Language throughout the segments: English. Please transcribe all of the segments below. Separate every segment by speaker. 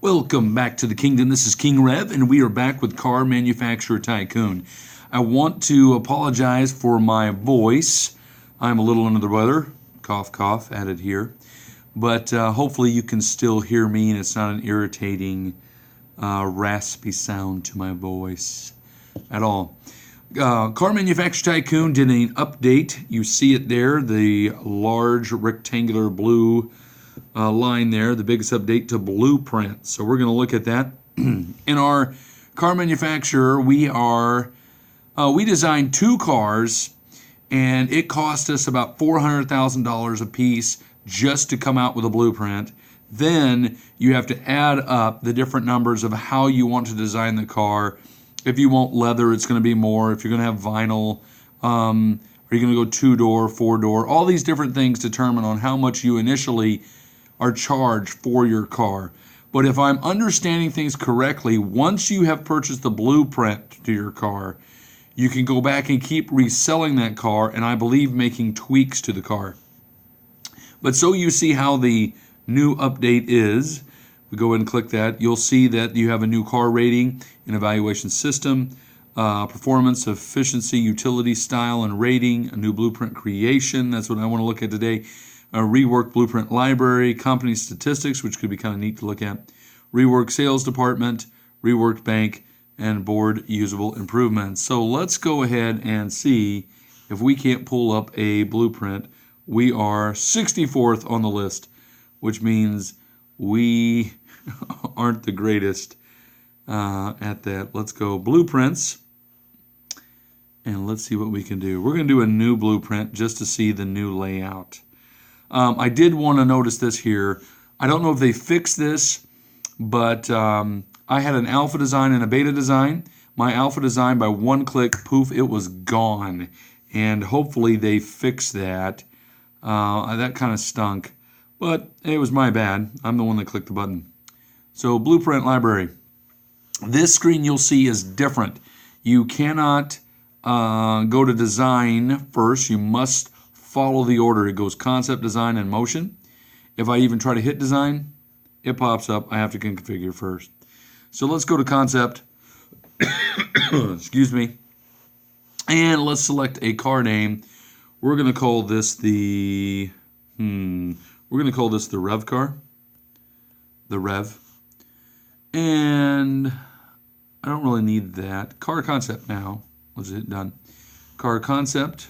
Speaker 1: Welcome back to the kingdom. This is King Rev, and we are back with Car Manufacturer Tycoon. I want to apologize for my voice. I'm a little under the weather. Cough, cough, added here. But hopefully you can still hear me, and it's not an irritating, raspy sound to my voice at all. Car Manufacturer Tycoon did an update. You see it there, the large rectangular blue line there, the biggest update to Blueprint. So we're going to look at that. In our car manufacturer, we designed two cars, and it cost us about $400,000 a piece just to come out with a blueprint. Then you have to add up the different numbers of how you want to design the car. If you want leather, it's going to be more. If you're going to have vinyl, are you going to go 2-door, 4-door? All these different things determine on how much you initially are charged for your car. But if I'm understanding things correctly, once you have purchased the blueprint to your car, you can go back and keep reselling that car, and I believe making tweaks to the car. But so you see how the new update is. We go ahead and click that. You'll see that you have a new car rating and evaluation system, performance, efficiency, utility, style, and rating, a new blueprint creation. That's what I want to look at today. A rework blueprint library, company statistics, which could be kind of neat to look at, rework sales department, reworked bank, and board usable improvements. So let's go ahead and see if we can't pull up a blueprint. We are 64th on the list, which means we aren't the greatest at that. Let's go blueprints, and let's see what we can do. We're going to do a new blueprint just to see the new layout. I did want to notice this here. I don't know if they fixed this, but I had an alpha design and a beta design. My alpha design, by one click, poof, it was gone. And hopefully they fixed that. That kind of stunk, but it was my bad. I'm the one that clicked the button. So blueprint library. This screen you'll see is different. You cannot go to design first. You must follow the order. It goes concept, design, and motion. If I even try to hit design, it pops up. I have to configure first. So let's go to concept. Excuse me. And let's select a car name. We're going to call this the Rev car. The Rev. And I don't really need that. Car concept now. Let's hit done. Car concept.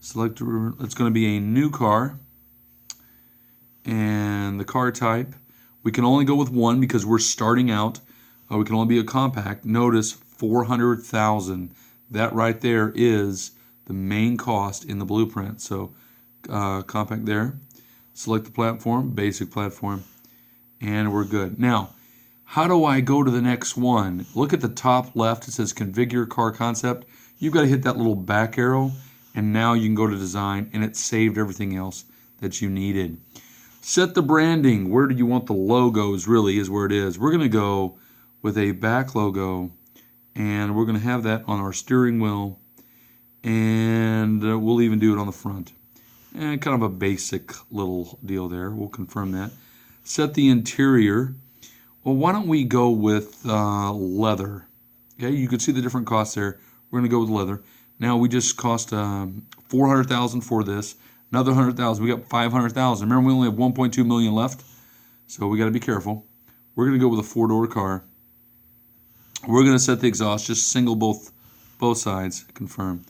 Speaker 1: Select, it's going to be a new car, and the car type, we can only go with one because we're starting out. We can only be a compact. Notice $400,000. That right there is the main cost in the blueprint. So compact there. Select the platform, basic platform, and we're good. Now, how do I go to the next one? Look at the top left. It says configure car concept. You've got to hit that little back arrow. And now you can go to design, and it saved everything else that you needed. Set the branding. Where do you want the logos really is where it is. We're going to go with a back logo, and we're going to have that on our steering wheel, and we'll even do it on the front. And kind of a basic little deal there. We'll confirm that. Set the interior. Well, why don't we go with leather? Okay, you can see the different costs there. We're going to go with leather. Now we just cost $400,000 for this. Another $100,000. We got $500,000. Remember, we only have $1.2 million left, so we got to be careful. We're going to go with a 4-door car. We're going to set the exhaust, just single both sides. Confirm.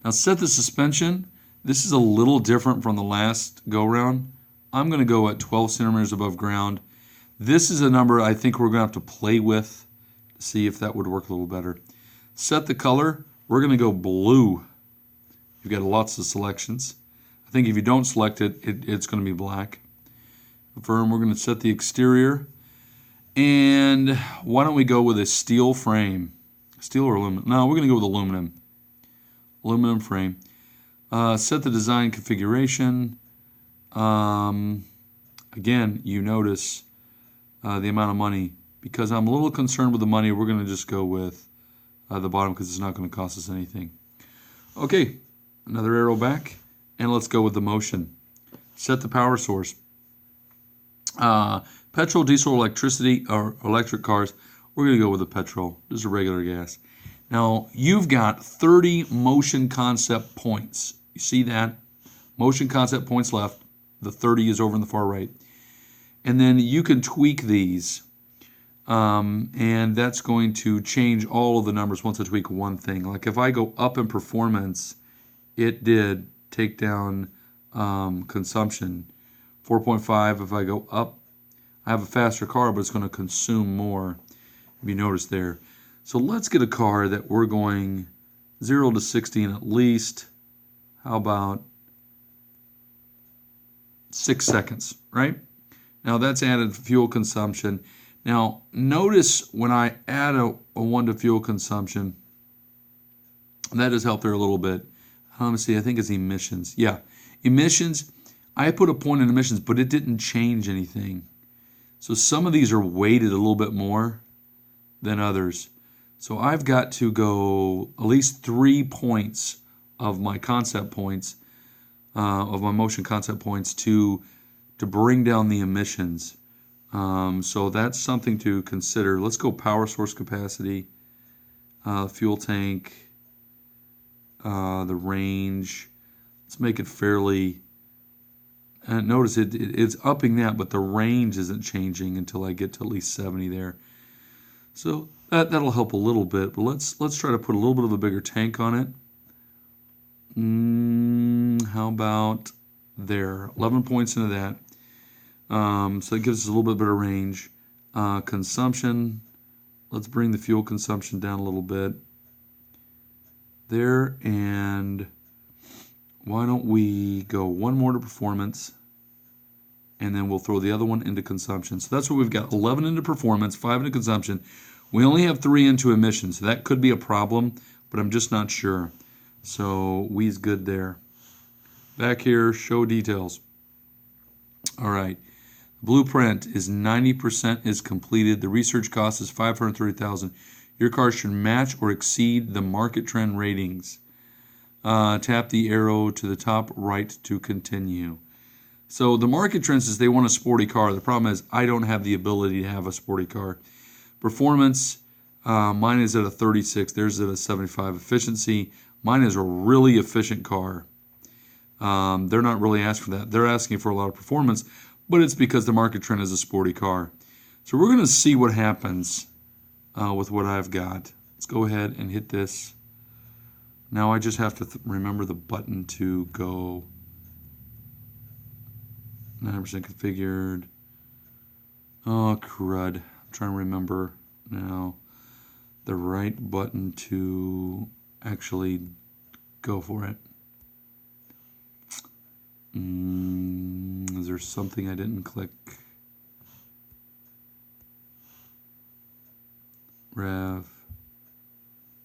Speaker 1: Now set the suspension. This is a little different from the last go round. I'm going to go at 12 centimeters above ground. This is a number I think we're going to have to play with to see if that would work a little better. Set the color. We're going to go blue. You've got lots of selections. I think if you don't select it, it's going to be black. Confirm. We're going to set the exterior. And why don't we go with a steel frame? Steel or aluminum? No, we're going to go with aluminum. Aluminum frame. Set the design configuration. Again, you notice the amount of money. Because I'm a little concerned with the money, we're going to just go with the bottom because it's not going to cost us anything. Okay, another arrow back, and let's go with the motion. Set the power source. Petrol, diesel, electricity, or electric cars. We're going to go with the petrol, just a regular gas. Now, you've got 30 motion concept points. You see that? Motion concept points left. The 30 is over in the far right. And then you can tweak these. And that's going to change all of the numbers once I tweak one thing. Like if I go up in performance, it did take down consumption. 4.5, if I go up, I have a faster car, but it's going to consume more. If you notice there. So let's get a car that we're going 0 to 60 in at least, how about 6 seconds, right? Now that's added fuel consumption. Now notice when I add a 1 to fuel consumption, that does help there a little bit. Let me see, I think it's emissions. Yeah, emissions, I put a point in emissions, but it didn't change anything. So some of these are weighted a little bit more than others. So I've got to go at least 3 points of my concept points, of my motion concept points to bring down the emissions. So that's something to consider. Let's go power source capacity, fuel tank, the range. Let's make it fairly, and notice it's upping that, but the range isn't changing until I get to at least 70 there. So that'll help a little bit, but let's try to put a little bit of a bigger tank on it. How about there? 11 points into that. So that gives us a little bit better range. Consumption, let's bring the fuel consumption down a little bit there, and why don't we go one more to performance, and then we'll throw the other one into consumption. So that's what we've got, 11 into performance, 5 into consumption. We only have 3 into emissions, so that could be a problem, but I'm just not sure. So we's good there. Back here, show details. All right. Blueprint is 90% is completed. The research cost is $530,000. Your car should match or exceed the market trend ratings. Tap the arrow to the top right to continue. So the market trend says they want a sporty car. The problem is I don't have the ability to have a sporty car. Performance, mine is at a 36. Theirs is at a 75. Efficiency, mine is a really efficient car. They're not really asking for that. They're asking for a lot of performance, but it's because the market trend is a sporty car. So we're going to see what happens with what I've got. Let's go ahead and hit this. Now I just have to remember the button to go 9% configured. Oh, crud. I'm trying to remember now the right button to actually go for it. Is there something I didn't click? Rev.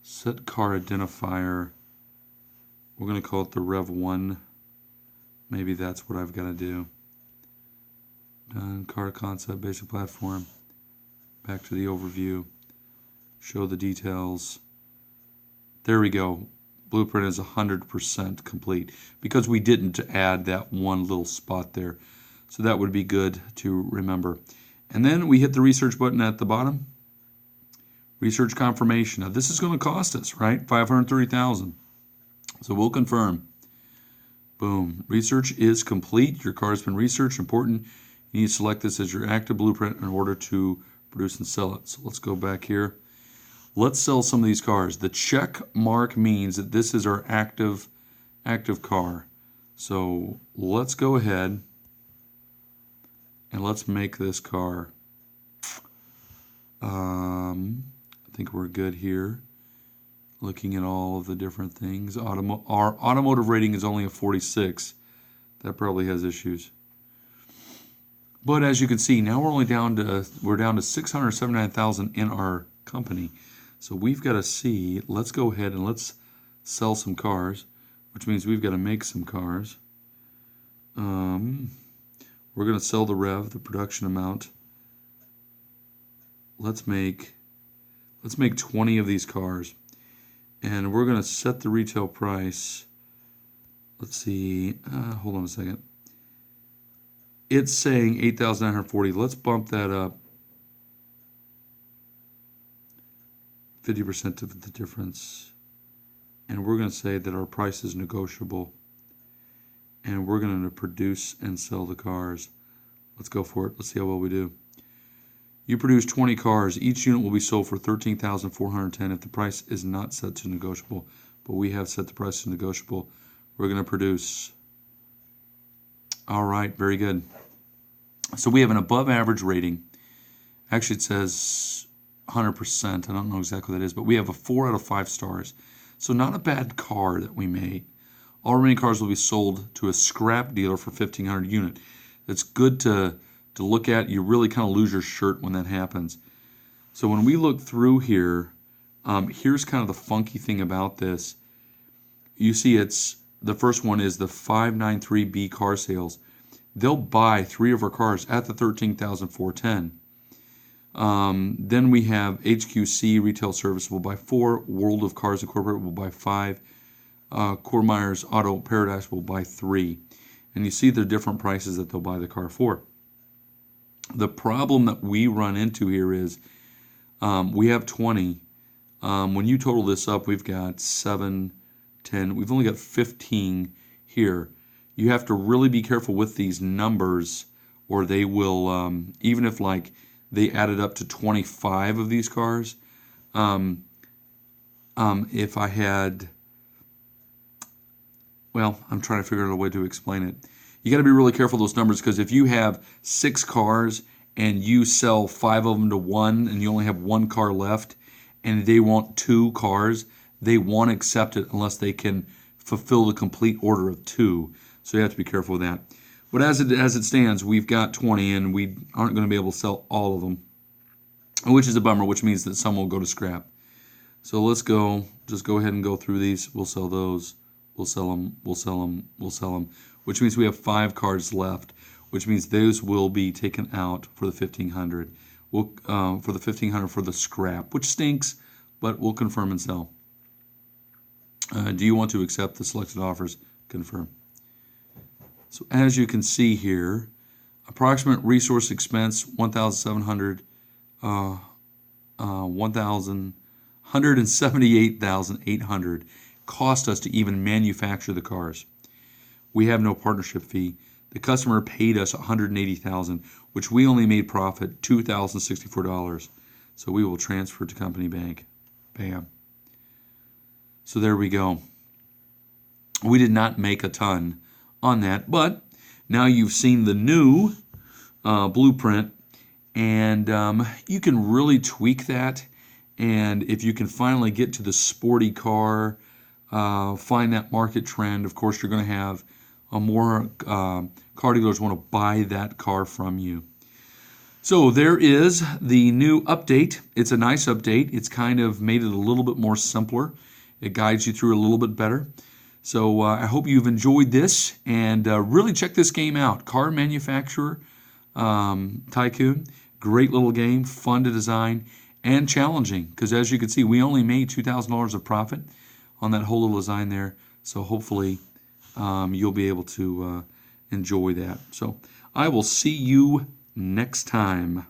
Speaker 1: Set car identifier. We're going to call it the Rev 1. Maybe that's what I've got to do. Done. Car concept, basic platform. Back to the overview. Show the details. There we go. Blueprint is 100% complete because we didn't add that one little spot there. So that would be good to remember. And then we hit the research button at the bottom. Research confirmation. Now this is going to cost us, right? $530,000. So we'll confirm. Boom. Research is complete. Your car has been researched. Important. You need to select this as your active blueprint in order to produce and sell it. So let's go back here. Let's sell some of these cars. The check mark means that this is our active car. So let's go ahead and let's make this car. I think we're good here. Looking at all of the different things. Our automotive rating is only a 46. That probably has issues. But as you can see, now we're down to $679,000 in our company. So we've got to see, let's go ahead and let's sell some cars, which means we've got to make some cars. We're going to sell the rev, the production amount. Let's make 20 of these cars. And we're going to set the retail price. Let's see, hold on a second. it's saying 8,940. Let's bump that up 50% of the difference. And we're going to say that our price is negotiable. And we're going to produce and sell the cars. Let's go for it. Let's see how well we do. You produce 20 cars. Each unit will be sold for $13,410 if the price is not set to negotiable. But we have set the price to negotiable. We're going to produce. All right, very good. So we have an above average rating. Actually, it says 100%. I don't know exactly what that is, but we have a 4 out of 5 stars. So not a bad car that we made. All remaining cars will be sold to a scrap dealer for $1,500 a unit. It's good to look at. You really kind of lose your shirt when that happens. So when we look through here, here's kind of the funky thing about this. You see, it's the first one is the 593B car sales. They'll buy 3 of our cars at the $13,410. Then we have HQC Retail Service will buy 4. World of Cars Incorporated will buy 5. Cormeyer's Auto Paradise will buy 3. And you see the different prices that they'll buy the car for. The problem that we run into here is we have 20. When you total this up, we've got 7, 10. We've only got 15 here. You have to really be careful with these numbers, or they will, even if like they added up to 25 of these cars, if I had, well, I'm trying to figure out a way to explain it. You got to be really careful with those numbers, because if you have 6 cars and you sell 5 of them to one and you only have 1 car left and they want 2 cars, they won't accept it unless they can fulfill the complete order of 2. So you have to be careful with that. But as it stands, we've got 20 and we aren't going to be able to sell all of them, which is a bummer, which means that some will go to scrap. So let's go, just go ahead and go through these. We'll sell those. We'll sell them. We'll sell them. We'll sell them. Which means we have 5 cars left, which means those will be taken out for the $1,500. We'll for the $1,500 for the scrap, which stinks, but we'll confirm and sell. Do you want to accept the selected offers? Confirm. So as you can see here, approximate resource expense $178,800 cost us to even manufacture the cars. We have no partnership fee. The customer paid us $180,000, which we only made profit $2,064. So we will transfer to company bank. Bam. So there we go. We did not make a ton on that, but now you've seen the new blueprint, and you can really tweak that. And if you can finally get to the sporty car, find that market trend, of course you're going to have more car dealers want to buy that car from you. So there is the new update. It's a nice update. It's kind of made it a little bit more simpler. It guides you through a little bit better. So I hope you've enjoyed this, and really check this game out. Car Manufacturer Tycoon. Great little game, fun to design, and challenging, because as you can see, we only made $2,000 of profit on that whole little design there. So hopefully you'll be able to enjoy that. So I will see you next time.